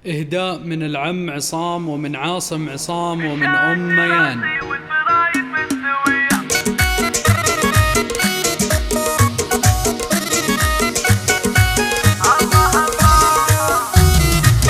إهداء من العم عصام ومن عاصم عصام ومن أم ميان.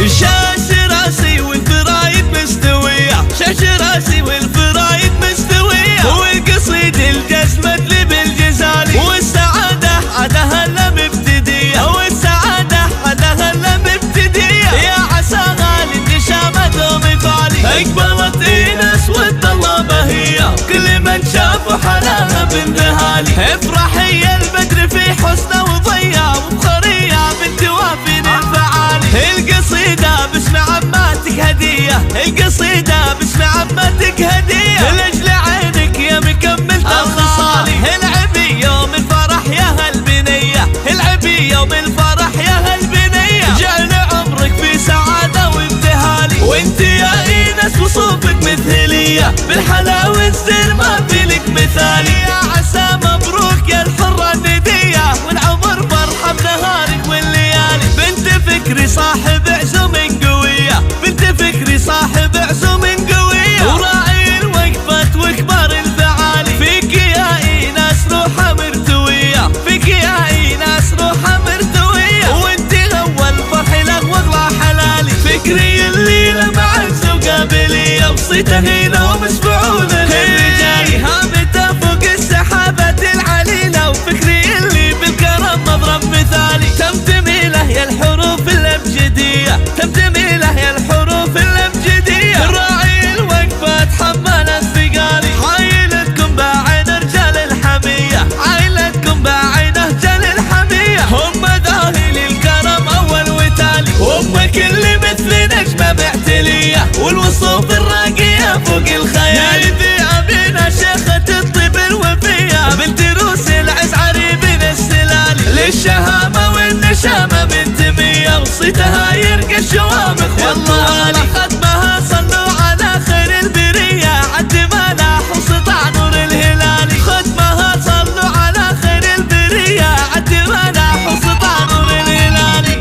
شاش راسي والفرايد مستوية، شاش راسي والفرايد مستوية، والقصيد الجزمة لي بالجزالي، والسعادة عدها هلا مبتدية، والسعادة عدها هلا مبتدية، يا عسى غالي النشامة دوم فالي، اقبلت ايناس والطلابة هي، كل من شافوا حلاها بانذهالي، افرحي يا البدر في حسنه وضيا، وبخرية بنت وافين الفعالي، القصيدة باسم عماتك هدية، القصيدة باسم عماتك هدية، لأجل عينك يا مكمل الخصالي، العبي يوم الفرح يا هالبنية، العبي يوم الفرح يا هالبنية، جعل عمرك في سعادة وابتهالي، وانت يا ايناس وصوفك مثلية، بالحلا والزين ما في لك مثالي، يا عسى مبروك يا الحرة الندية، والعمر فرحة بنهارك والليالي، بنت فكري صاحب عزوم قوية، بنت فكري صاحب عزوم قوية، وراعي الوقفات وكبار الفعالي، فيك يا ايناس روحة مرتوية، فيك يا ايناس روحة مرتوية، وانت اول فرح له واغلى حلالي، فكري الليلة مع الزوق قابلية، وصيته هنا ومسمعون الرجال، هابته فوق السحابات العليلة، وفكري اللي بالكرم مضرب مثالي، تمتمي له يا الحروف الابجدية، تمتمي له يا الحروف الابجدية، راعي الوقفات حمال الثقالي، عايلتكم باعين رجال الحمية، عايلتكم باعين رجال الحمية، هم ذاهل الكرم اول وتالي، وامك اللي مثل نجمة معتلية، والوصوف الراقية فوق الخيال، ذي ابينا شيخة الطب الوفية، بنت روس العز عريبين السلالي، للشهامة والنشامة منتمية، وصيتها يرقى الشوامخ والله ختمها صلوا على خير البرية، عد ما لاح وسطع نور الهلالي، ختمها صلوا على خير البرية، عد ما لاح وسطع نور الهلالي.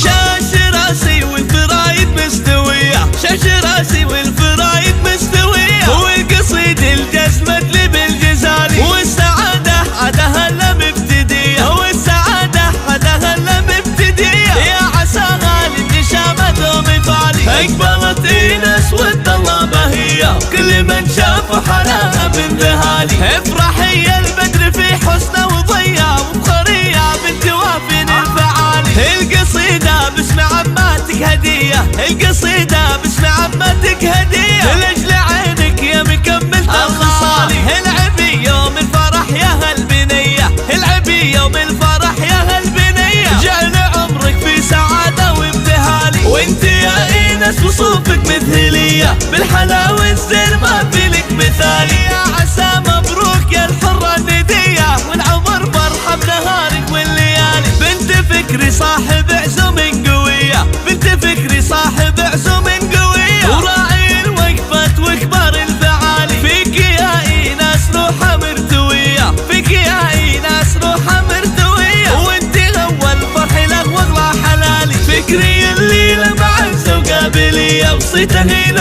شاش راسي والفرايد مستوية، شاش راسي والفرايد مستوية، والقصيد الجزمة لي بالجزالي، والسعادة عدها هلا مبتدية، والسعادة عدها هلا مبتدية، يا عسى غالي النشامة دوم فالي، اقبلت ايناس والطلابة هي، كل من شافوا حلاها بانذهالي، افرحي يا البدر في حسنه وضيا، وبخرية بنت وافين الفعالي، القصيدة باسم عماتك هدية، القصيدة باسم عماتك هدية، لأجل عينك يا مكمل الخصالي، العبي يوم الفرح يا هالبنية، العبي يوم الفرح يا هالبنية، جعل عمرك في سعادة وابتهالي، وانت يا ايناس وصوفك مثلية، بالحلا والزين ما في لك مثالي، يا عسى مبروك يا الحرة الندية، والعمر فرحة بنهارك والليالي، بنت فكري صاحب عزوم قوية، بنت فكري صاحب عزوم قوية، وراعي الوقفات وكبار الفعالي، فيك يا ايناس روحة مرتوية، فيك يا ايناس روحة مرتوية، وانت اول فرح له واغلى حلالي، فكري الليلة مع الزوق قابلية، وصيته هنا